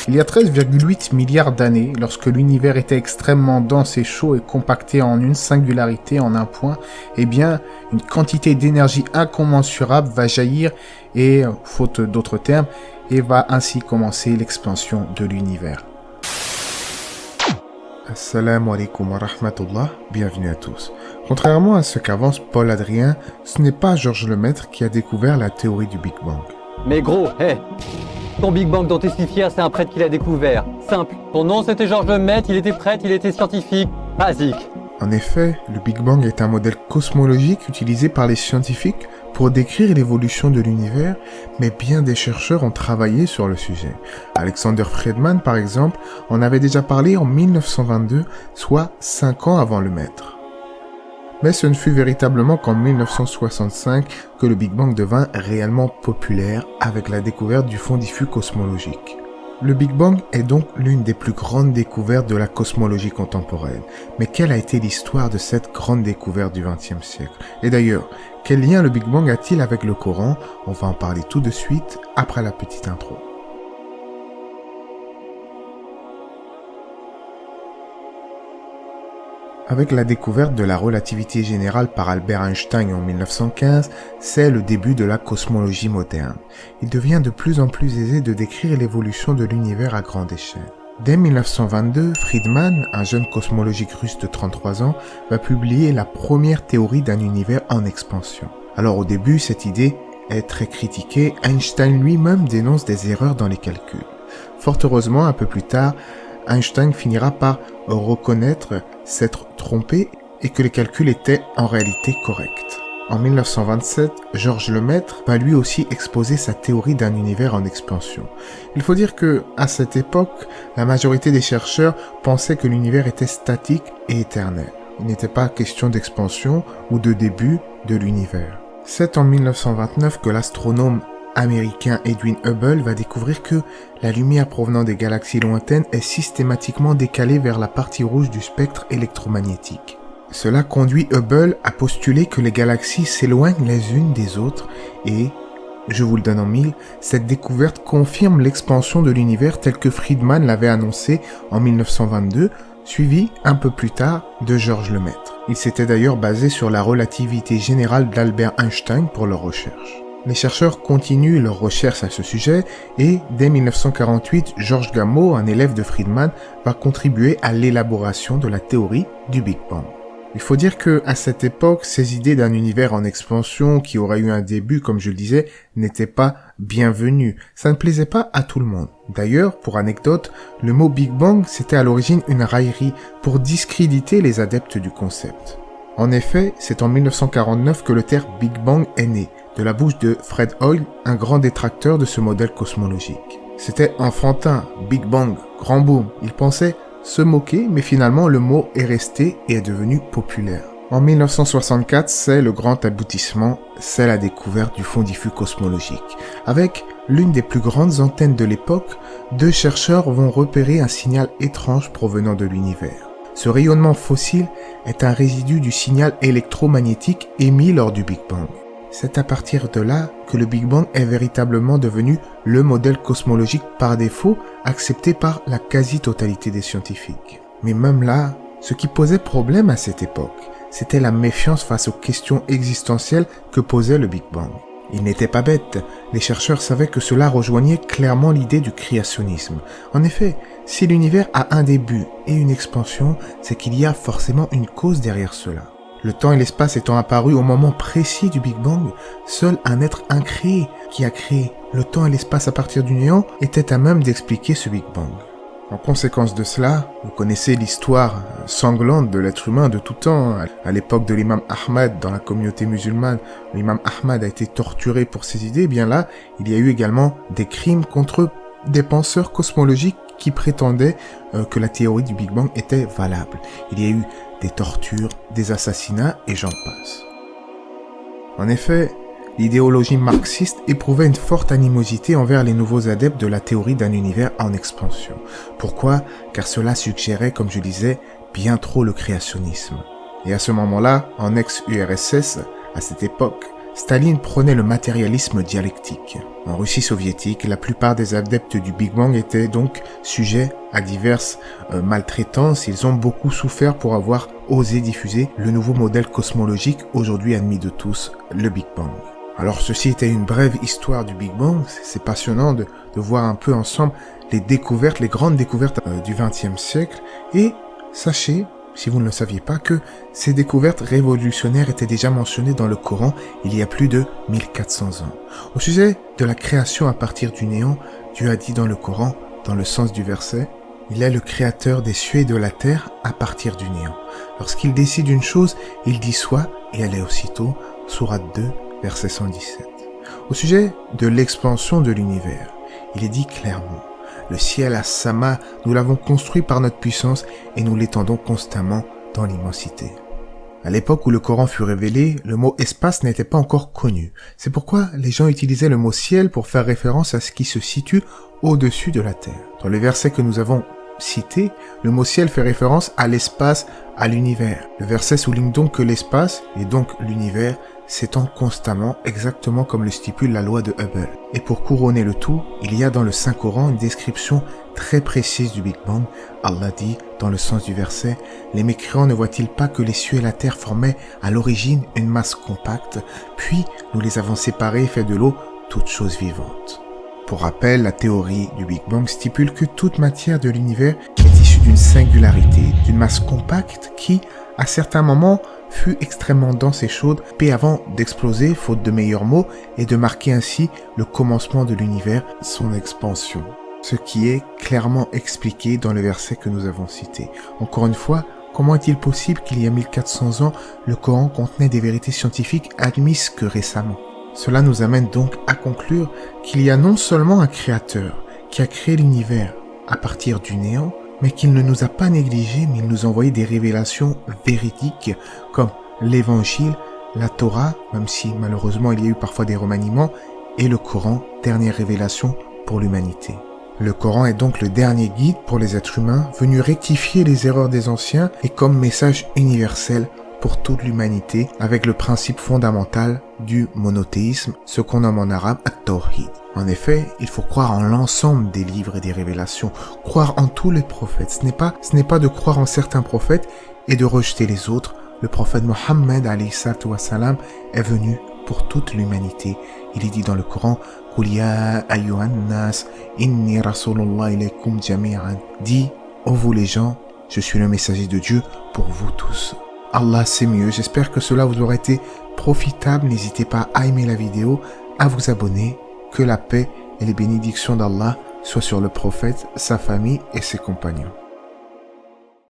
Il y a 13,8 milliards d'années, lorsque l'univers était extrêmement dense et chaud et compacté en une singularité, en un point, eh bien, une quantité d'énergie incommensurable va jaillir et, faute d'autres termes, et va ainsi commencer l'expansion de l'univers. Assalamu alaikum wa rahmatullah, bienvenue à tous. Contrairement à ce qu'avance Paul Adrien, ce n'est pas Georges Lemaître qui a découvert la théorie du Big Bang. Mais gros, ton Big Bang dont t'es si fier, c'est un prêtre qui l'a découvert. Simple. Ton nom c'était Georges Lemaître, il était prêtre, il était scientifique. Basique. En effet, le Big Bang est un modèle cosmologique utilisé par les scientifiques pour décrire l'évolution de l'univers, mais bien des chercheurs ont travaillé sur le sujet. Alexander Friedman, par exemple, en avait déjà parlé en 1922, soit 5 ans avant Lemaître. Mais ce ne fut véritablement qu'en 1965 que le Big Bang devint réellement populaire avec la découverte du fond diffus cosmologique. Le Big Bang est donc l'une des plus grandes découvertes de la cosmologie contemporaine. Mais quelle a été l'histoire de cette grande découverte du XXe siècle? Et d'ailleurs, quel lien le Big Bang a-t-il avec le Coran? On va en parler tout de suite après la petite intro. Avec la découverte de la relativité générale par Albert Einstein en 1915, c'est le début de la cosmologie moderne. Il devient de plus en plus aisé de décrire l'évolution de l'univers à grande échelle. Dès 1922, Friedman, un jeune cosmologique russe de 33 ans, va publier la première théorie d'un univers en expansion. Alors au début, cette idée est très critiquée, Einstein lui-même dénonce des erreurs dans les calculs. Fort heureusement, un peu plus tard, Einstein finira par reconnaître s'être trompé et que les calculs étaient en réalité corrects. En 1927, Georges Lemaître va lui aussi exposer sa théorie d'un univers en expansion. Il faut dire que, à cette époque, la majorité des chercheurs pensaient que l'univers était statique et éternel. Il n'était pas question d'expansion ou de début de l'univers. C'est en 1929 que l'astronome américain Edwin Hubble va découvrir que la lumière provenant des galaxies lointaines est systématiquement décalée vers la partie rouge du spectre électromagnétique. Cela conduit Hubble à postuler que les galaxies s'éloignent les unes des autres et, je vous le donne en mille, cette découverte confirme l'expansion de l'univers tel que Friedman l'avait annoncé en 1922, suivi un peu plus tard de Georges Lemaître. Il s'était d'ailleurs basé sur la relativité générale d'Albert Einstein pour leurs recherches. Les chercheurs continuent leurs recherches à ce sujet et, dès 1948, Georges Gamow, un élève de Friedman, va contribuer à l'élaboration de la théorie du Big Bang. Il faut dire que, à cette époque, ces idées d'un univers en expansion qui aurait eu un début, comme je le disais, n'étaient pas bienvenues. Ça ne plaisait pas à tout le monde. D'ailleurs, pour anecdote, le mot Big Bang, c'était à l'origine une raillerie pour discréditer les adeptes du concept. En effet, c'est en 1949 que le terme Big Bang est né, de la bouche de Fred Hoyle, un grand détracteur de ce modèle cosmologique. C'était enfantin, Big Bang, grand boom. Il pensait se moquer, mais finalement le mot est resté et est devenu populaire. En 1964, c'est le grand aboutissement, c'est la découverte du fond diffus cosmologique. Avec l'une des plus grandes antennes de l'époque, deux chercheurs vont repérer un signal étrange provenant de l'univers. Ce rayonnement fossile est un résidu du signal électromagnétique émis lors du Big Bang. C'est à partir de là que le Big Bang est véritablement devenu le modèle cosmologique par défaut accepté par la quasi-totalité des scientifiques. Mais même là, ce qui posait problème à cette époque, c'était la méfiance face aux questions existentielles que posait le Big Bang. Ils n'étaient pas bêtes, les chercheurs savaient que cela rejoignait clairement l'idée du créationnisme. En effet, si l'univers a un début et une expansion, c'est qu'il y a forcément une cause derrière cela. Le temps et l'espace étant apparus au moment précis du Big Bang, seul un être incréé qui a créé le temps et l'espace à partir du néant était à même d'expliquer ce Big Bang. En conséquence de cela, vous connaissez l'histoire sanglante de l'être humain de tout temps. À l'époque de l'imam Ahmad dans la communauté musulmane, l'imam Ahmad a été torturé pour ses idées. Bien là, il y a eu également des crimes contre des penseurs cosmologiques qui prétendaient que la théorie du Big Bang était valable. Il y a eu des tortures, des assassinats et j'en passe. En effet, l'idéologie marxiste éprouvait une forte animosité envers les nouveaux adeptes de la théorie d'un univers en expansion. Pourquoi? Car cela suggérait, comme je disais, bien trop le créationnisme. Et à ce moment-là, en ex-URSS, à cette époque, Staline prônait le matérialisme dialectique. En Russie soviétique, la plupart des adeptes du Big Bang étaient donc sujets à diverses maltraitances. Ils ont beaucoup souffert pour avoir osé diffuser le nouveau modèle cosmologique aujourd'hui admis de tous, le Big Bang. Alors ceci était une brève histoire du Big Bang. C'est passionnant de voir un peu ensemble les découvertes, les grandes découvertes du XXe siècle. Et sachez, si vous ne le saviez pas, que ces découvertes révolutionnaires étaient déjà mentionnées dans le Coran il y a plus de 1400 ans. Au sujet de la création à partir du néant, Dieu a dit dans le Coran, dans le sens du verset, « Il est le créateur des cieux et de la terre à partir du néant. Lorsqu'il décide une chose, il dit soit, et elle est aussitôt. » Sourate 2, verset 117. Au sujet de l'expansion de l'univers, il est dit clairement, le ciel as-sama, nous l'avons construit par notre puissance et nous l'étendons constamment dans l'immensité. À l'époque où le Coran fut révélé, le mot espace n'était pas encore connu. C'est pourquoi les gens utilisaient le mot ciel pour faire référence à ce qui se situe au-dessus de la terre. Dans le verset que nous avons cité, le mot ciel fait référence à l'espace, à l'univers. Le verset souligne donc que l'espace, et donc l'univers, s'étend constamment, exactement comme le stipule la loi de Hubble. Et pour couronner le tout, il y a dans le Saint-Coran une description très précise du Big Bang. Allah dit, dans le sens du verset, « Les mécréants ne voient-ils pas que les cieux et la terre formaient à l'origine une masse compacte, puis nous les avons séparés et fait de l'eau toutes choses vivantes. » Pour rappel, la théorie du Big Bang stipule que toute matière de l'univers est issue d'une singularité, d'une masse compacte qui, à certains moments, fut extrêmement dense et chaude, puis avant d'exploser, faute de meilleurs mots, et de marquer ainsi le commencement de l'univers, son expansion. Ce qui est clairement expliqué dans le verset que nous avons cité. Encore une fois, comment est-il possible qu'il y a 1400 ans, le Coran contenait des vérités scientifiques admises que récemment? Cela nous amène donc à conclure qu'il y a non seulement un créateur qui a créé l'univers à partir du néant, mais qu'il ne nous a pas négligés, mais il nous a envoyé des révélations véridiques comme l'évangile, la Torah, même si malheureusement il y a eu parfois des remaniements, et le Coran, dernière révélation pour l'humanité. Le Coran est donc le dernier guide pour les êtres humains, venu rectifier les erreurs des anciens et comme message universel pour toute l'humanité, avec le principe fondamental du monothéisme, ce qu'on nomme en arabe at-tawhid. En effet, il faut croire en l'ensemble des livres et des révélations, croire en tous les prophètes. Ce n'est pas de croire en certains prophètes et de rejeter les autres. Le prophète Mohammed alayhi salatu wassalam est venu pour toute l'humanité. Il est dit dans le Coran, Qul ya ayyuhan nas, inni rasulullah ilaykum jami'an. Dit, ô vous les gens, je suis le messager de Dieu pour vous tous. Allah c'est mieux, j'espère que cela vous aura été profitable. N'hésitez pas à aimer la vidéo, à vous abonner. Que la paix et les bénédictions d'Allah soient sur le prophète, sa famille et ses compagnons.